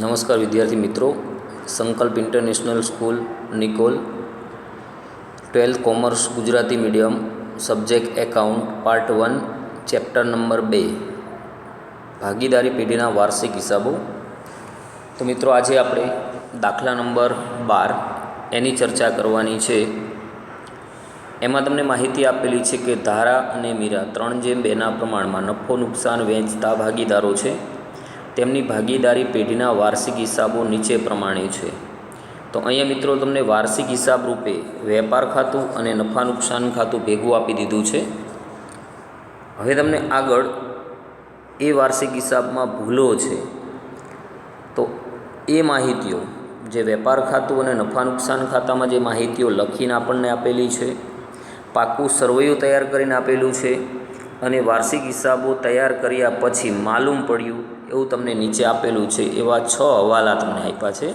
નમસ્કાર વિદ્યાર્થી મિત્રો, સંકલ્પ international school Nikol 12th commerce Gujarati medium subject account part 1 chapter number 2 ભાગીદારી પેઢીના વાર્ષિક હિસાબો. તો મિત્રો, આજે આપણે દાખલા નંબર 12 એની ચર્ચા કરવાની છે. એમાં તમને માહિતી આપેલી છે કે ધારા અને મીરા 3:2ના પ્રમાણમાં નફો નુકસાન વહેંચતા ભાગીદારો છે. તેમની ભાગીદારી પેઢીના વાર્ષિક હિસાબો નીચે પ્રમાણે છે. તો અહીંયા મિત્રો તમને વાર્ષિક હિસાબ રૂપે વેપાર ખાતું અને નફા નુકસાન ખાતું ભેગું આપી દીધું છે. હવે તમને આગળ એ વાર્ષિક હિસાબમાં ભૂલો છે તો એ માહિતીઓ જે વેપાર ખાતું અને નફા નુકસાન ખાતામાં જે માહિતીઓ લખીને આપણને આપેલી છે, પાકું સરવૈયું તૈયાર કરીને આપેલું છે, અને વાર્ષિક હિસાબો તૈયાર કર્યા પછી માલુમ પડ્યું એવું તમને નીચે આપેલું છે. એવા 6 હવાલા તમને આપ્યા છે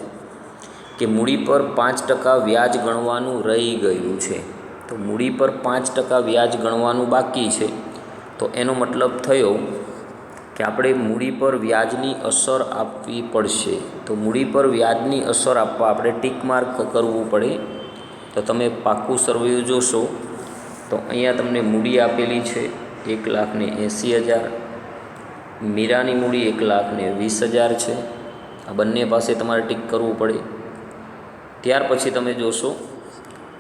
કે મૂડી પર 5% વ્યાજ ગણવાનું રહી ગયું છે. તો મૂડી પર 5% વ્યાજ ગણવાનું બાકી છે. તો એનો મતલબ થયો કે આપણે મૂડી પર વ્યાજની અસર આપવી પડશે. તો મૂડી પર વ્યાજની અસર આપવા આપણે ટીક માર્ક કરવું પડે. તો તમે પાકું સરવૈયું જોશો તો અહીંયા તમને મૂડી આપેલી છે 1,80,000, મીરાની મૂડી 1,20,000 છે. આ બંને પાસે તમારે ટીક કરવું પડે. ત્યાર પછી તમે જોશો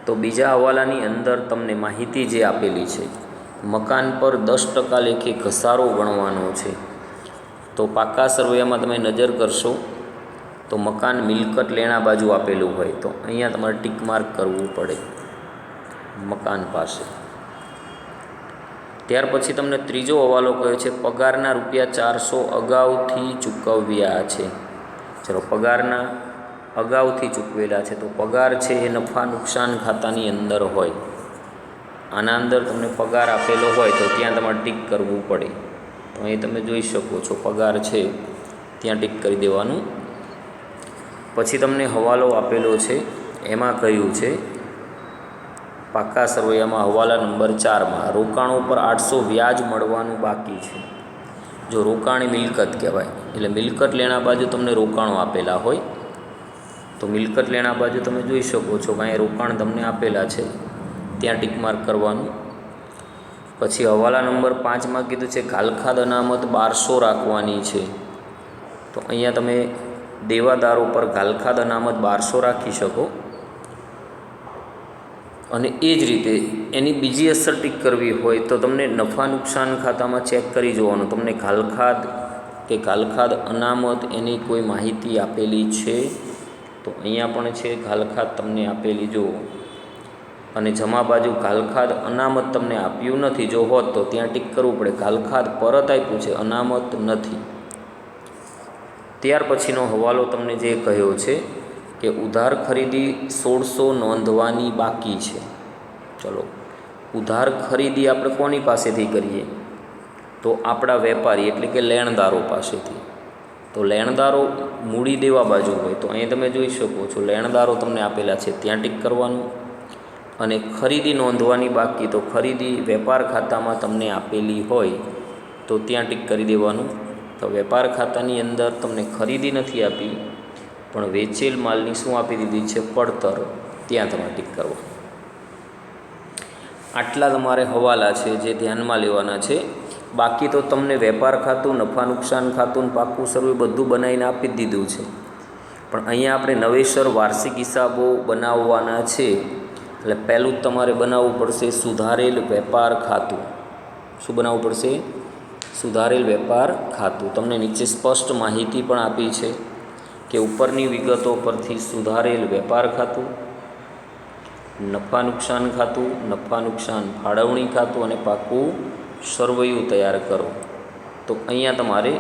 તો બીજા હવાલાની અંદર તમને માહિતી જે આપેલી છે, મકાન પર 10% લેખે ઘસારો ગણવાનો છે. તો પાકા સરવૈયામાં તમે નજર કરશો તો મકાન મિલકત લેણા બાજુ આપેલું હોય તો અહીંયા તમારે ટીક માર્ક કરવું પડે મકાન પાસે. ત્યાર પછી તમને ત્રીજો હવાલો કહ્યો છે પગારના ₹400 અગાઉથી ચૂકવ્યા છે. ચલો, પગારના અગાઉથી ચૂકવેલા છે. તો પગાર છે એ નફા નુકસાન ખાતાની અંદર હોય. આના અંદર તમને પગાર આપેલો હોય તો ત્યાં તમારે ટીક કરવું પડે. તો અહીં તમે જોઈ શકો છો પગાર છે ત્યાં ટીક કરી દેવાનું. પછી તમને હવાલો આપેલો છે, એમાં કહ્યું છે પાકા સરવૈયામાં હવાલા નંબર 4માં રોકાણો પર 800 વ્યાજ મળવાનું બાકી છે. જો રોકાણ મિલકત કહેવાય, એટલે મિલકત લેણા બાજુ તમને રોકાણો આપેલા હોય તો મિલકત લેણા બાજુ તમે જોઈ શકો છો કે અહીં રોકાણ તમને આપેલા છે, ત્યાં ટીક માર્ક કરવાનું. પછી હવાલા નંબર 5માં કીધું છે ઘાલખાદ અનામત 1200 રાખવાની છે. તો અહીંયા તમે દેવાદારો પર ઘાલખાદ અનામત 1200 રાખી શકો. અને એ જ રીતે એની બીજી અસર ટીક કરવી હોય તો તમને નફા નુકસાન ખાતામાં ચેક કરી જોવાનું તમને ઘાલખાદ અનામત એની કોઈ માહિતી આપેલી છે. તો અહીંયા પણ છે ઘાલખાદ તમને આપેલી જુઓ. અને જમા બાજુ ઘાલખાદ અનામત તમને આપ્યું નથી. જો હોત તો ત્યાં ટીક કરવું પડે. ઘાલખાદ પરત આપ્યું છે, અનામત નથી. ત્યાર પછીનો હવાલો તમને જે કહ્યો છે કે ઉધાર ખરીદી 1600 નોંધવાની બાકી છે. ચલો, ઉધાર ખરીદી આપણે કોની પાસેથી કરીએ? તો આપણા વેપારી એટલે કે લેણદારો પાસેથી. તો લેણદારો મૂડી દેવા બાજુ હોય તો અહીં તમે જોઈ શકો છો લેણદારો તમને આપેલા છે, ત્યાં ટીક કરવાનું. અને ખરીદી નોંધવાની બાકી, તો ખરીદી વેપાર ખાતામાં તમને આપેલી હોય તો ત્યાં ટીક કરી દેવાનું. તો વેપાર ખાતાની અંદર તમને ખરીદી નથી આપી પણ વેચેલ માલની શું આપી દીધી છે? પડતર. ત્યાં તમારે ટીક કરવાનું. આટલા તમારે હવાલા છે જે ધ્યાનમાં લેવાના છે. બાકી તો તમને વેપાર ખાતું, નફા નુકસાન ખાતું, પાકું સરવૈયું બધું બનાવીને આપી જ દીધું છે. પણ અહીંયા આપણે નવેસર વાર્ષિક હિસાબો બનાવવાના છે. એટલે પહેલું જ તમારે બનાવવું પડશે સુધારેલ વેપાર ખાતું. શું બનાવવું પડશે? સુધારેલ વેપાર ખાતું. તમને નીચે સ્પષ્ટ માહિતી પણ આપી છે કે ઉપરની વિગતો પરથી સુધારેલ વેપાર ખાતું, નફા નુકસાન ખાતું, નફા નુકસાન ફાળવણી ખાતું અને પાકું સરવૈયું તૈયાર કરો. તો અહીંયા તમારે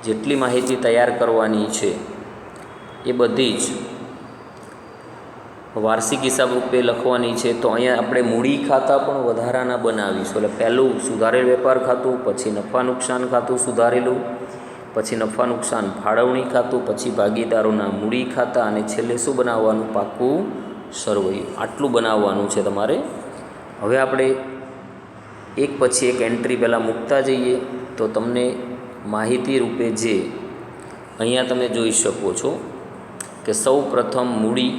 જેટલી માહિતી તૈયાર કરવાની છે એ બધી જ વાર્ષિક હિસાબ રૂપે લખવાની છે. તો અહીંયા આપણે મૂડી ખાતા પણ વધારાના બનાવીશું. એટલે પહેલું સુધારેલ વેપાર ખાતું, પછી નફા નુકસાન ખાતું સુધારેલું, પછી નફા નુકસાન ફાળવણી ખાતું, પછી ભાગીદારોના મૂડી ખાતા અને છેલ્લે શું બનાવવાનું? પાકું સરવૈયું. આટલું બનાવવાનું છે તમારે. હવે આપણે એક પછી એક એન્ટ્રી પહેલાં મૂકતા જઈએ તો તમને માહિતી રૂપે જે અહીંયા તમે જોઈ શકો છો કે સૌ પ્રથમ મૂડી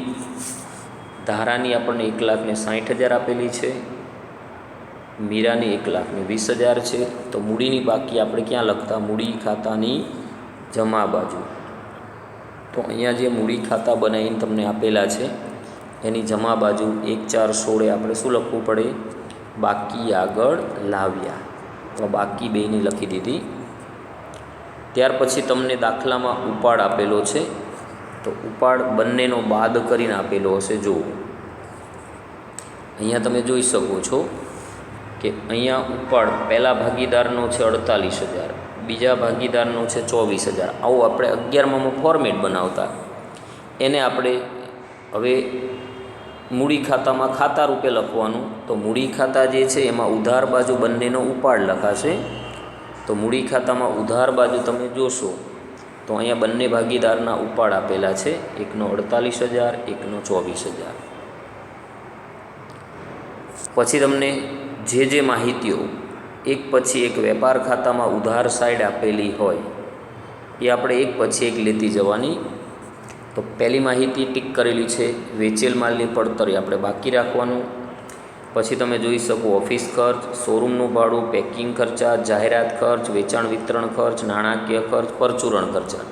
ધારાની આપણને 1,60,000 આપેલી છે, મીરાની 1,20,000 છે. તો મૂડીની બાકી આપણે ક્યાં લખતા? મૂડી ખાતાની જમા બાજુ. તો અહીંયા જે મૂડી ખાતા બનાવીને તમને આપેલા છે એની જમા બાજુ 1,4,16 આપણે શું લખવું પડે? બાકી આગળ લાવ્યા. તો બાકી બેની લખી દીધી. ત્યાર પછી તમને દાખલામાં ઉપાડ આપેલો છે, તો ઉપાડ બંનેનો બાદ કરીને આપેલો હશે. જુઓ અહીંયા તમે જોઈ શકો છો કે અહીંયા ઉપાડ પહેલા ભાગીદારનો છે 48,000, બીજા ભાગીદારનો છે 24,000. આવું આપણે 11માં ફોર્મેટ બનાવતા, એને આપણે હવે મૂડી ખાતામાં ખાતા રૂપે લખવાનું. તો મૂડી ખાતા જે છે એમાં ઉધાર બાજુ બંનેનો ઉપાડ લખાશે. તો મૂડી ખાતામાં ઉધાર બાજુ તમે જોશો તો અહીંયા બંને ભાગીદારના ઉપાડ આપેલા છે, એકનો 48,000, એકનો 24,000. પછી તમને જે માહિતીઓ એક પછી એક વેપાર ખાતામાં ઉધાર સાઈડ આપેલી હોય એ આપણે એક પછી એક લેતી જવાની. તો પહેલી માહિતી ટીક કરેલી છે, વેચેલ માલની પડતર આપણે બાકી રાખવાનું. પછી તમે જોઈ શકો ઓફિસ ખર્ચ, શોરૂમનું ભાડું, પેકિંગ ખર્ચા, જાહેરાત ખર્ચ, વેચાણ વિતરણ ખર્ચ, નાણાકીય ખર્ચ, પરચુરણ ખર્ચા.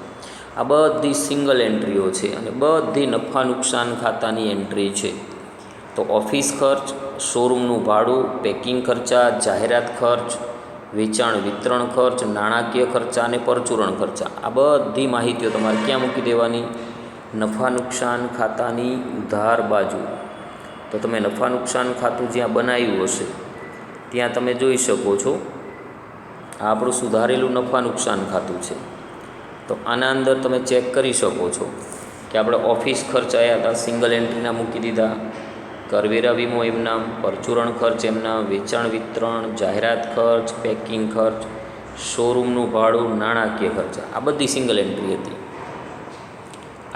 આ બધી સિંગલ એન્ટ્રીઓ છે અને બધી નફા નુકસાન ખાતાની એન્ટ્રી છે. તો ઓફિસ ખર્ચ, શોરૂમનું ભાડું, પેકિંગ ખર્ચા, જાહેરાત ખર્ચ, વેચાણ વિતરણ ખર્ચ, નાણાકીય ખર્ચા અને પરચુરણ ખર્ચા, આ બધી માહિતીઓ તમારે ક્યાં મૂકી દેવાની? નફા નુકસાન ખાતાની ઉધાર બાજુ. તો તમે નફા નુકસાન ખાતું જ્યાં બનાવ્યું હશે ત્યાં તમે જોઈ શકો છો આ આપણું સુધારેલું નફા નુકસાન ખાતું છે. તો આના અંદર તમે ચેક કરી શકો છો કે આપણે ઓફિસ ખર્ચ આવ્યા હતા, સિંગલ એન્ટ્રીના મૂકી દીધા, કરવેરા વીમો એમનામ, પરચુરણ ખર્ચ એમનામ, વેચાણ વિતરણ, જાહેરાત ખર્ચ, પેકિંગ ખર્ચ, શોરૂમનું ભાડું, નાણાકીય ખર્ચા, આ બધી સિંગલ એન્ટ્રી હતી.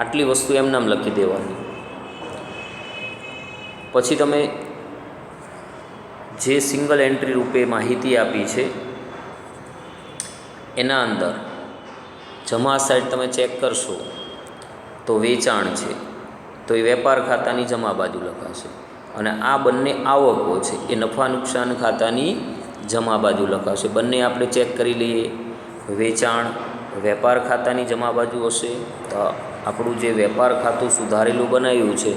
આટલી વસ્તુ એમનામ લખી દેવાની. પછી તમે જે સિંગલ એન્ટ્રી રૂપે માહિતી આપી છે એના અંદર જમા સાઈડ તમે ચેક કરશો તો વેચાણ છે, તો એ વેપાર ખાતાની જમા બાજુ લખાશે. અને આ બંને આવકો છે એ નફા નુકસાન ખાતાની જમા બાજુ લખાશે. બંને આપણે ચેક કરી લઈએ. વેચાણ વેપાર ખાતાની જમા બાજુ હશે. તો આપણું જે વેપાર ખાતું સુધારેલું બનાવ્યું છે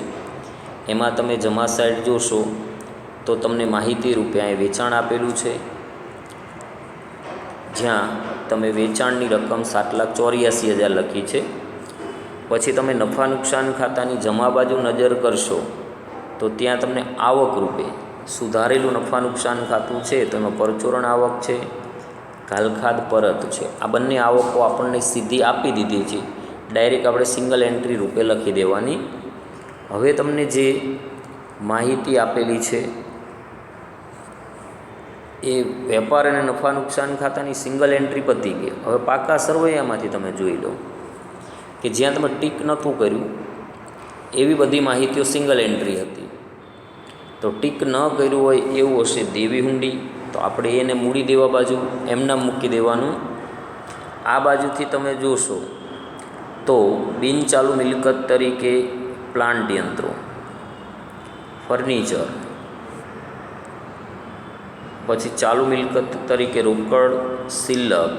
એમાં તમે જમા સાઈડ જોશો તો તમને માહિતી રૂપે અહીં વેચાણ આપેલું છે, જ્યાં તમે વેચાણની રકમ 7,84,000 લખી છે. પછી તમે નફા નુકસાન ખાતાની જમા બાજુ નજર કરશો તો ત્યાં તમને આવક રૂપે સુધારેલું નફા નુકસાન ખાતું છે, તો એમાં પરચુરણ આવક છે, ઘાલખાદ પરત છે. આ બંને આવકો આપણને સીધી આપી દીધી છે, ડાયરેક્ટ આપણે સિંગલ એન્ટ્રી રૂપે લખી દેવાની. હવે તમને જે માહિતી આપેલી છે એ વેપાર અને નફા નુકસાન ખાતાની સિંગલ એન્ટ્રી પતી ગઈ. હવે પાકા સરવૈયામાંથી તમે જોઈ લો કે જ્યાં તમે ટીક નહોતું કર્યું એવી બધી માહિતીઓ સિંગલ એન્ટ્રી હતી. તો ટીક ન કર્યું હોય એવું હશે દેવી હુંડી, તો આપણે એને મૂડી દેવા બાજુ એમનામ મૂકી દેવાનું. આ બાજુથી તમે જોશો તો બિનચાલુ મિલકત તરીકે પ્લાન્ટ યંત્રો, ફર્નિચર, પછી ચાલુ મિલકત તરીકે રોકડ, સિલ્લક,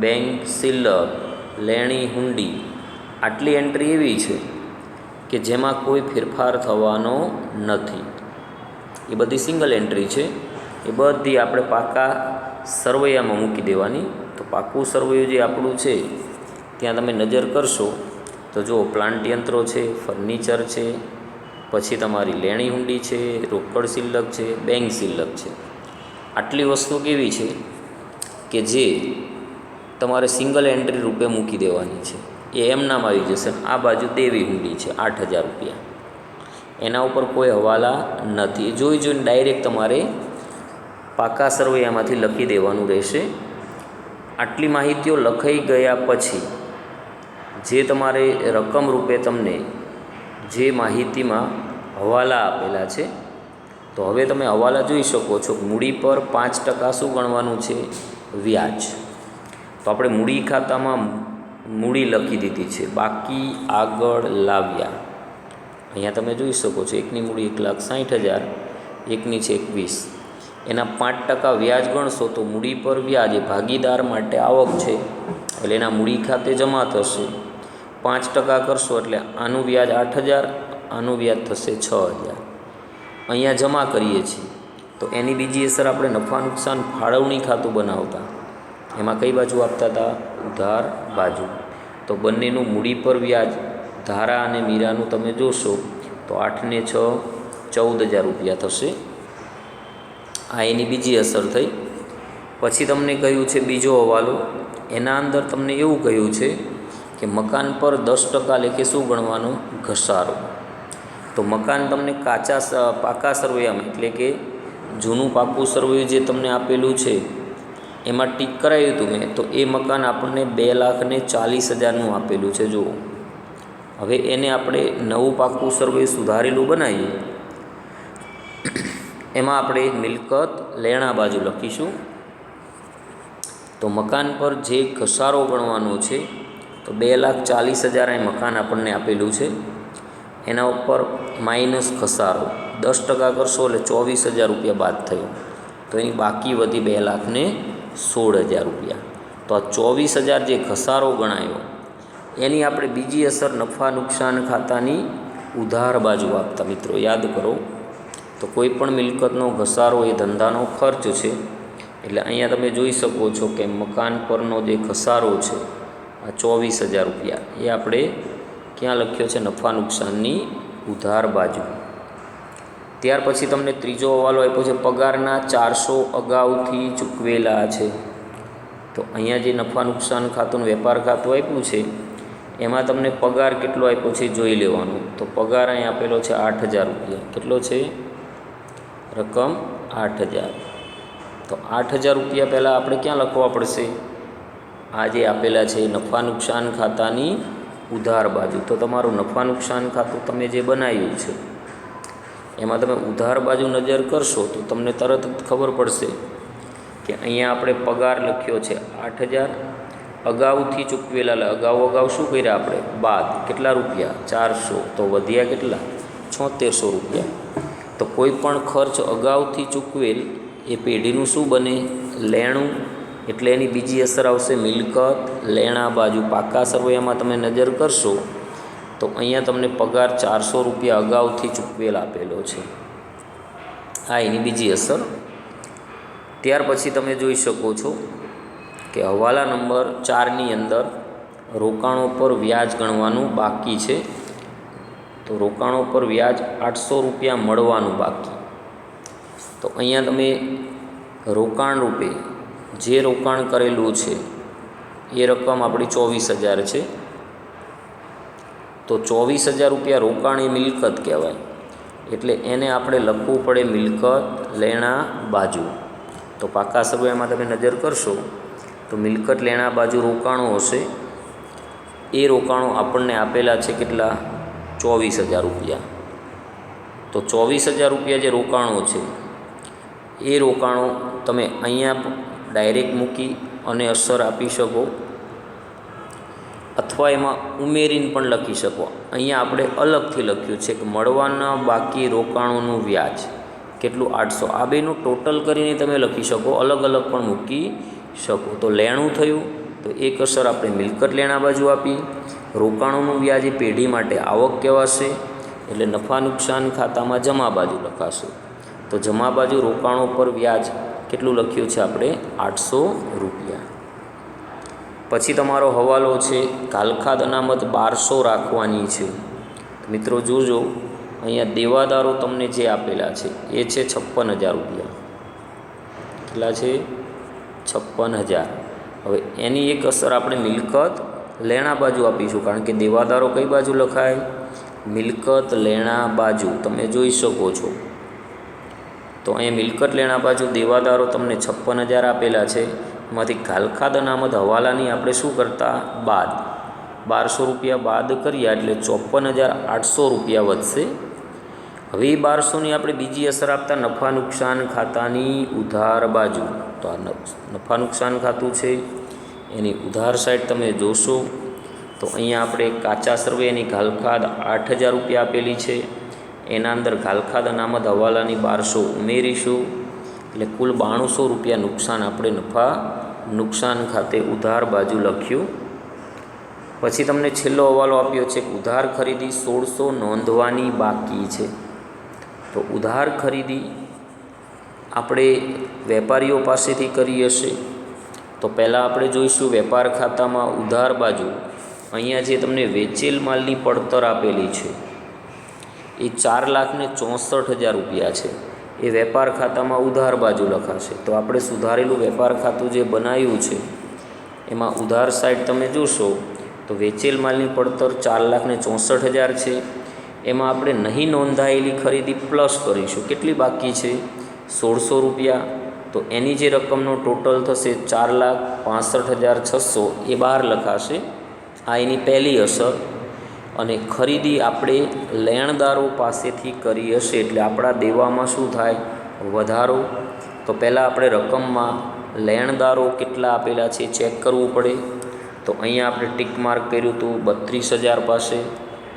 બેંક સિલ્લક, લેણી હુંડી, આટલી એન્ટ્રી એવી છે કે જેમાં કોઈ ફેરફાર થવાનો નથી. એ બધી સિંગલ એન્ટ્રી છે. એ બધી આપણે પાકા સરવૈયામાં મૂકી દેવાની. તો પાકું સરવૈયું જે આપણું છે ત્યાં તમે નજર કરશો તો જો પ્લાન્ટ યંત્રો છે, ફર્નિચર છે, પછી તમારી લેણી હુંડી છે, રોકડ સિલ્લક છે, બેંક સિલ્લક છે. આટલી વસ્તુ કેવી છે કે જે તમારે સિંગલ એન્ટ્રી રૂપે મૂકી દેવાની છે. એ એમનામ આવી જશે. આ બાજુ દેવી હુંડી છે 8,000 રૂપિયા, એના ઉપર કોઈ હવાલા નથી. એ જોઈને ડાયરેક્ટ તમારે પાકા સરવૈયામાંથી લખી દેવાનું રહેશે. આટલી માહિતીઓ લખાઈ ગયા પછી જે તમારે રકમ રૂપે તમને જે માહિતીમાં હવાલા આપેલા છે, તો હવે તમે હવાલા જોઈ શકો છો. મૂડી પર 5% શું ગણવાનું છે? વ્યાજ. તો આપણે મૂડી ખાતામાં મૂડી લખી દીધી છે, બાકી આગળ લાવ્યા. અહીંયા તમે જોઈ શકો છો, એકની મૂડી 1,60,000, એકની છે 21. એના 5% વ્યાજ ગણશો તો મૂડી પર વ્યાજ એ ભાગીદાર માટે આવક છે, એટલે એના મૂડી ખાતે જમા થશે. 5% કરશો એટલે આનું વ્યાજ 8,000, આનું વ્યાજ થશે 6,000. અહીંયા જમા કરીએ છીએ તો એની બીજી અસર આપણે નફા નુકસાન ફાળવણી ખાતું બનાવતા. એમાં કઈ બાજુ આપતા હતા? ઉધાર બાજુ. તો બંનેનું મૂડી પર વ્યાજ ધારા અને મીરાનું તમે જોશો તો 8 ને 6 14,000 રૂપિયા થશે. આ એની બીજી અસર થઈ. પછી તમને કહ્યું છે બીજો હવાલો, એના અંદર તમને એવું કહ્યું છે કે મકાન પર 10% લેખે શું ગણવાનો? ઘસારો. તો મકાન તમને પાકા સરવૈયામાં, એટલે કે જૂનું પાકું સરવૈયું જે તમને આપેલું છે એમાં ટીક કરાવ્યું હતું મેં, તો એ મકાન આપણને 2,40,000નું આપેલું છે. જુઓ, હવે એને આપણે નવું પાકું સરવૈયું સુધારેલું બનાવીએ. એમાં આપણે મિલકત લેણા બાજુ લખીશું. તો મકાન પર જે ઘસારો ગણવાનો છે તો 2,40,000 એ મકાન આપણને આપેલું છે, એના ઉપર માઇનસ ઘસારો 10% કરશો એટલે 24,000 રૂપિયા બાદ થયો, તો એની બાકી વધી 2,16,000 રૂપિયા. તો આ 24,000 જે ઘસારો ગણાયો એની આપણે બીજી અસર નફા નુકસાન ખાતાની ઉધાર બાજુ આપતા. મિત્રો યાદ કરો, તો કોઈ પણ મિલકતનો ઘસારો એ ધંધાનો ખર્ચ છે, એટલે અહીંયા તમે જોઈ શકો છો કે મકાન પરનો જે ઘસારો છે આ 24,000 રૂપિયા એ આપણે ક્યાં લખ્યો છે? નફા નુકસાનની ઉધાર બાજુ. ત્યાર પછી તમને ત્રીજો હવાલો આપ્યો છે, પગારના 400 અગાઉથી ચૂકવેલા છે. તો અહીંયા જે નફા નુકસાન ખાતું વેપાર ખાતું આપ્યું છે એમાં તમને પગાર કેટલો આપ્યો છે જોઈ લેવાનું. તો પગાર અહીં આપેલો છે 8,000 રૂપિયા. કેટલો છે? રકમ 8,000. તો 8,000 રૂપિયા પહેલાં આપણે ક્યાં લખવા પડશે? આ જે આપેલા છે નફા નુકસાન ખાતાની ઉધાર બાજુ. તો તમારું નફા નુકસાન ખાતું તમે જે બનાવ્યું છે એમાં તમે ઉધાર બાજુ નજર કરશો તો તમને તરત જ ખબર પડશે કે અહીંયા આપણે પગાર લખ્યો છે 8,000, અગાઉથી ચૂકવેલા, અગાઉ શું કર્યા આપણે? બાદ. કેટલા રૂપિયા? 400. તો વધ્યા કેટલા? 7600 રૂપિયા. તો કોઈ પણ ખર્ચ અગાઉથી ચૂકવેલ એ પેઢીનું શું બને? લેણું. એટલે એની બીજી અસર આવશે મિલકત લેણા બાજુ. પાકા સરવૈયામાં તમે નજર કરશો તો અહીંયા તમને પગાર 400 રૂપિયા અગાઉથી ચૂકવેલ આપેલો છે. આ એની બીજી અસર. ત્યાર પછી તમે જોઈ શકો છો કે હવાલા નંબર 4ની અંદર રોકાણો પર વ્યાજ ગણવાનું બાકી છે. તો રોકાણો પર વ્યાજ 800 રૂપિયા મળવાનું બાકી. તો અહીંયા તમે રોકાણ રૂપે જે રોકાણ કરેલું છે એ રકમ આપણી 24,000 છે. તો 24,000 રૂપિયા રોકાણ એ મિલકત કહેવાય, એટલે એને આપણે લખવું પડે મિલકત લેણા બાજુ. તો પાકા સરવૈયામાં તમે નજર કરશો તો મિલકત લેણા બાજુ રોકાણો હશે. એ રોકાણો આપણને આપેલા છે કેટલા? 24,000 રૂપિયા. તો 24,000 રૂપિયા જે રોકાણો છે એ રોકાણો તમે અહીંયા ડાયરેક્ટ મૂકી અને અસર આપી શકો, અથવા એમાં ઉમેરીને પણ લખી શકો. અહીંયા આપણે અલગથી લખ્યું છે કે મળવાના બાકી રોકાણોનું વ્યાજ કેટલું? 800. આ બેનું ટોટલ કરીને તમે લખી શકો, અલગ અલગ પણ મૂકી શકો. તો લેણું થયું તો એક અસર આપણે મિલકત લેણા બાજુ આપી. રોકાણોનું વ્યાજ એ પેઢી માટે આવક કહેવાશે, એટલે નફા નુકસાન ખાતામાં જમા બાજુ લખાશે. તો જમા બાજુ રોકાણો પર વ્યાજ કેટલું લખ્યું છે આપણે? 800 રૂપિયા. પછી તમારો હવાલો છે કાલખાદ અનામત 1200 રાખવાની છે. મિત્રો જોજો, અહીંયા દેવાદારો તમને જે આપેલા છે એ છે 56,000 રૂપિયા. કેટલા છે? 56,000. હવે એની એક અસર આપણે મિલકત લેણા બાજુ આપીશું, કારણ કે દેવાદારો કઈ બાજુ લખાય? મિલકત લેણા બાજુ. તમે જોઈ શકો છો તો અહીંયા મિલકત લેણા બાજુ દેવાદારો તમને 56,000 આપેલા છે. એમાંથી કાલખાદ અનામત હવાલાની આપણે શું કરતા? બાદ. 1200 રૂપિયા બાદ કર્યા એટલે 54,800 રૂપિયા વધશે. હવે એ 1200ની આપણે બીજી અસર આપતા નફા નુકસાન ખાતાની ઉધાર બાજુ. તો આ નફા નુકસાન ખાતું છે, એની ઉધાર સાઈડ તમે જોશો તો અહીંયા આપણે કાચા સર્વેની ઘાલખાદ 8,000 રૂપિયા આપેલી છે, એના અંદર ઘાલખાદ અનામત હવાલાની 1200 ઉમેરીશું, એટલે કુલ 9200 રૂપિયા નુકસાન આપણે નફા નુકસાન ખાતે ઉધાર બાજુ લખ્યું. પછી તમને છેલ્લો હવાલો આપ્યો છે કે ઉધાર ખરીદી 1600 નોંધવાની બાકી છે. તો ઉધાર ખરીદી આપણે વેપારીઓ પાસેથી કરી હશે. તો પહેલાં આપણે જોઈશું વેપાર ખાતામાં ઉધાર બાજુ. અહીંયા જે તમને વેચેલ માલની પડતર આપેલી છે એ 4,64,000 રૂપિયા છે, એ વેપાર ખાતામાં ઉધાર બાજુ લખાશે. તો આપણે સુધારેલું વેપાર ખાતું જે બનાવ્યું છે એમાં ઉધાર સાઈડ તમે જોશો તો વેચેલ માલની પડતર 4,64,000 છે. એમાં આપણે નહીં નોંધાયેલી ખરીદી પ્લસ કરીશું. કેટલી બાકી છે? 1600 રૂપિયા. તો એની જે રકમનો ટોટલ થશે 4,65,600 એ બહાર લખાશે. આ એની પહેલી અસર. અને ખરીદી આપણે લેણદારો પાસેથી કરી હશે એટલે આપણા દેવામાં શું થાય? વધારો. તો પહેલાં આપણે રકમમાં લેણદારો કેટલા આપેલા છે ચેક કરવું પડે. તો અહીંયા આપણે ટીક માર્ક કર્યું હતું 32,000 પાસે.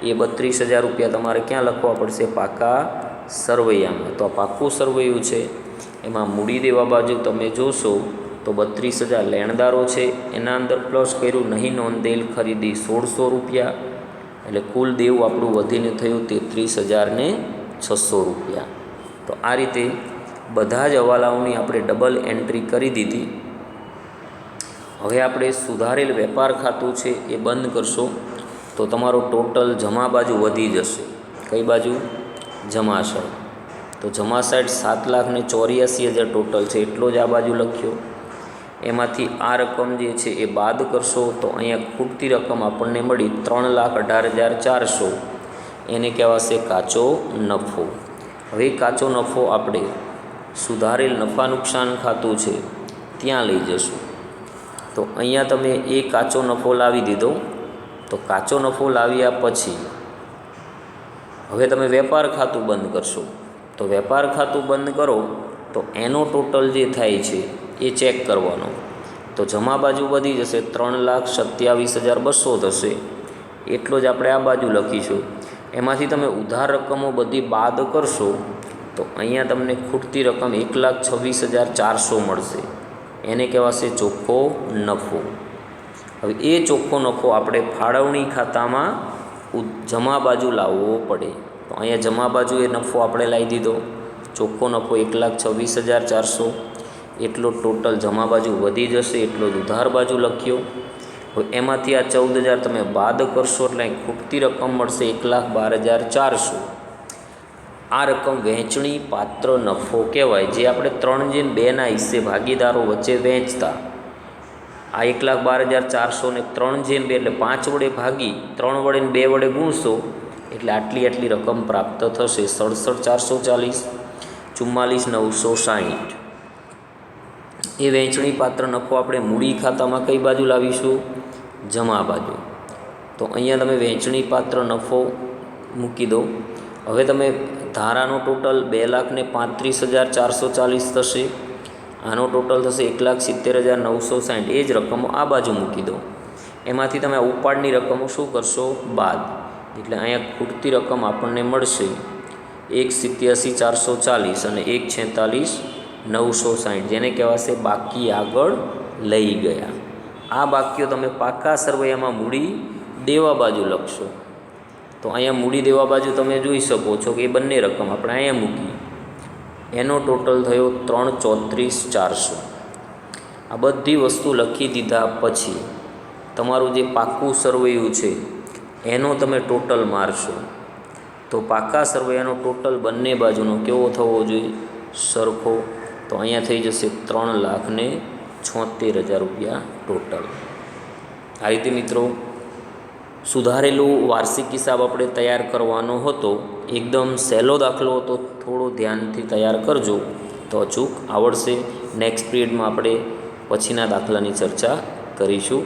એ 32,000 રૂપિયા તમારે ક્યાં લખવા પડશે? પાકા સરવૈયામાં. તો આ પાકું સરવૈયું છે. એમાં મૂડી દેવા બાજુ તમે જોશો તો 32,000 લેણદારો છે, એના અંદર પ્લસ કર્યું નહીં નોંધેલ ખરીદી 1600 રૂપિયા, એટલે કુલ દેવું આપણું વધીને થયું 33,600 રૂપિયા. તો આ રીતે બધા જ હવાલાઓની આપણે ડબલ એન્ટ્રી કરી દીધી. હવે આપણે સુધારેલ વેપાર ખાતું છે એ બંધ કરશો તો તમારો ટોટલ જમા બાજુ વધી જશે. કઈ બાજુ? જમા સાઈડ. તો જમા સાઈડ 7,84,000 ટોટલ છે, એટલો જ આ બાજુ લખ્યો. એમાંથી આ રકમ જે છે એ બાદ કરશો તો અહીંયા ખૂટતી રકમ આપણને મળી 3,18,400. એને કહેવાશે કાચો નફો. હવે કાચો નફો આપણે સુધારેલ નફા નુકસાન ખાતું છે ત્યાં લઈ જશું. તો અહીંયા તમે એ કાચો નફો લાવી દીધો. તો કાચો નફો લાવ્યા પછી હવે તમે વેપાર ખાતું બંધ કરશો. તો વેપાર ખાતું બંધ કરો તો એનો ટોટલ જે થાય છે એ ચેક કરવાનો. તો જમા બાજુ વધી જશે 3,27,200 થશે, એટલો જ આપણે આ બાજુ લખીશું. એમાંથી તમે ઉધાર રકમો બધી બાદ કરશો તો અહીંયા તમને ખૂટતી રકમ 1,26,400 મળશે. એને કહેવાશે ચોખ્ખો નફો. હવે એ ચોખ્ખો નફો આપણે ફાળવણી ખાતામાં જમા બાજુ લાવવો પડે. તો અહીંયા જમા બાજુ એ નફો આપણે લાવી દીધો. ચોખ્ખો નફો 1,26,400, એટલો ટોટલ જમા બાજુ વધી જશે, એટલો જ ઉધાર બાજુ લખ્યો. હવે એમાંથી આ 14,000 તમે બાદ કરશો એટલે ખૂટતી રકમ મળશે 1,12,400. આ રકમ વહેંચણી પાત્ર નફો કહેવાય, જે આપણે 3/2ના હિસ્સે ભાગીદારો વચ્ચે વહેંચતા. આ 1,12,400 ને 3/2 એટલે 5 વડે ભાગી 3 વડે ને 2 વડે ગુણશો એટલે આટલી રકમ પ્રાપ્ત થશે. 67,440, 44,960. એ વહેંચણી પાત્ર નફો આપણે મૂડી ખાતામાં કઈ બાજુ લાવીશું? જમા બાજુ. તો અહીંયા તમે વહેંચણી પાત્ર નફો મૂકી દો. હવે તમે ધારાનો ટોટલ 2,35,440 થશે. આનો ટોટલ થશે 1,70,960. એ જ રકમો આ બાજુ મૂકી દો. એમાંથી તમે ઉપાડની રકમો શું કરશો? બાદ. એટલે અહીંયા ખૂટતી રકમ આપણને મળશે 1,87,440 અને 1,46,960, જેને કહેવાશે બાકી આગળ લઈ ગયા. આ બાકીઓ તમે પાકા સરવૈયામાં મૂડી દેવા બાજુ લખશો. તો અહીંયા મૂડી દેવા બાજુ તમે જોઈ શકો છો કે એ બંને રકમ આપણે અહીંયા મૂકી. એનો ટોટલ થયો 3,34,400. આ બધી વસ્તુ લખી દીધા પછી તમારું જે પાકું સરવૈયું છે એનો તમે ટોટલ મારશો. તો પાકા સરવૈયાનો ટોટલ બંને બાજુનો કેવો થવો જોઈએ? સરખો. તો અહીંયા થઈ જશે 3,76,000 રૂપિયા ટોટલ. આ રીતે મિત્રો સુધારેલું વાર્ષિક હિસાબ આપણે તૈયાર કરવાનો હતો. એકદમ સહેલો દાખલો હતો, થોડો ધ્યાનથી તૈયાર કરજો તો અચૂક આવડશે. નેક્સ્ટ પીરિયડમાં આપણે પછીના દાખલાની ચર્ચા કરીશું.